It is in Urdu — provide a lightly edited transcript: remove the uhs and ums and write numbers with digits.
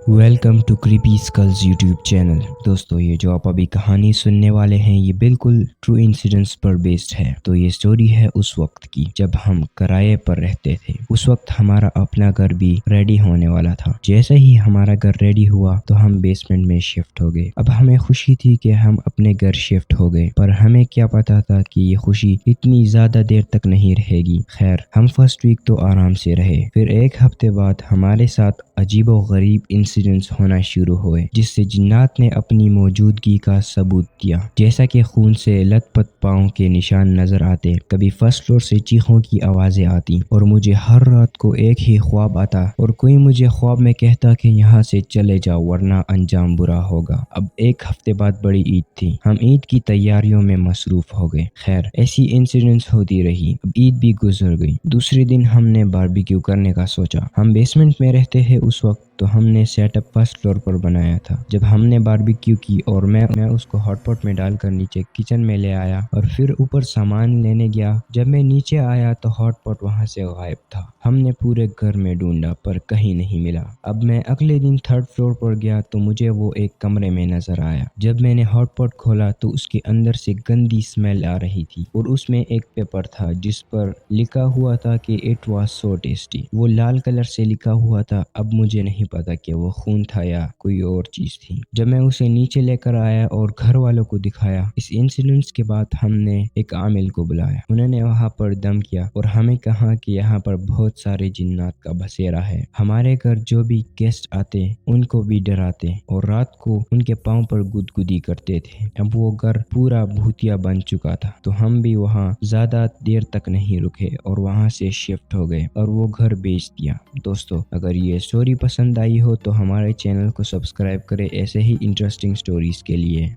Welcome to creepy skills YouTube channel. دوستو یہ جو آپ ابھی کہانی سننے والے ہیں یہ بالکل ٹرو انسیڈنٹس پر بیسڈ ہے۔ تو یہ سٹوری ہے اس وقت کی جب ہم کرائے پر رہتے تھے۔ اس وقت ہمارا اپنا گھر بھی ریڈی ہونے والا تھا۔ جیسے ہی ہمارا گھر ریڈی ہوا تو ہم بیسمنٹ میں شفٹ ہو گئے۔ اب ہمیں خوشی تھی کہ ہم اپنے گھر شفٹ ہو گئے، پر ہمیں کیا پتا تھا کہ یہ خوشی اتنی زیادہ دیر تک نہیں رہے گی۔ خیر ہم فرسٹ ویک تو آرام سے رہے، پھر ایک ہفتے بعد ہمارے ساتھ عجیب و غریب انسیڈنٹس ہونا شروع ہوئے جس سے جنات نے اپنی موجودگی کا ثبوت دیا، جیسا کہ خون سے لت پت پاؤں کے نشان نظر آتے، کبھی فرسٹ فلور سے چیخوں کی آوازیں آتی اور مجھے ہر رات کو ایک ہی خواب آتا اور کوئی مجھے خواب میں کہتا کہ یہاں سے چلے جاؤ ورنہ انجام برا ہوگا۔ اب ایک ہفتے بعد بڑی عید تھی، ہم عید کی تیاریوں میں مصروف ہو گئے۔ خیر ایسی انسیڈنٹس ہوتی رہی، اب عید بھی گزر گئی۔ دوسرے دن ہم نے باربیکیو کرنے کا سوچا۔ ہم بیسمنٹ میں رہتے ہیں اس وقت، تو ہم نے سیٹ اپ فرسٹ فلور پر بنایا تھا۔ جب ہم نے باربیکیو کی اور میں اس کو ہاٹ پاٹ میں ڈال کر نیچے کچن میں لے آیا اور پھر اوپر سامان لینے گیا، جب میں نیچے آیا تو ہاٹ پاٹ وہاں سے غائب تھا۔ ہم نے پورے گھر میں ڈھونڈا پر کہیں نہیں ملا۔ اب میں اگلے دن تھرڈ فلور پر گیا تو مجھے وہ ایک کمرے میں نظر آیا۔ جب میں نے ہاٹ پاٹ کھولا تو اس کے اندر سے گندی اسمیل آ رہی تھی اور اس میں ایک پیپر تھا جس پر لکھا ہوا تھا کہ اٹ واز سو ٹیسٹی۔ وہ لال کلر سے لکھا ہوا تھا۔ اب مجھے نہیں پتا کہ وہ خون تھا یا کوئی اور چیز تھی۔ جب میں اسے نیچے لے کر آیا اور گھر والوں کو دکھایا، اس انسیڈنٹس کے بعد ہم نے ایک عامل کو بلایا۔ انہوں نے وہاں پر دم کیا اور ہمیں کہا کہ یہاں پر بہت سارے جنات کا بسیرا ہے۔ ہمارے گھر جو بھی گیسٹ آتے ان کو بھی ڈراتے اور رات کو ان کے پاؤں پر گدگدی کرتے تھے۔ اب وہ گھر پورا بھوتیا بن چکا تھا تو ہم بھی وہاں زیادہ دیر تک نہیں رکے اور وہاں سے شفٹ ہو گئے اور وہ گھر بیچ دیا۔ دوستو اگر یہ سٹوری پسند آئی ہو تو ہمارے چینل کو سبسکرائب کریں ایسے ہی انٹرسٹنگ سٹوریز کے لیے۔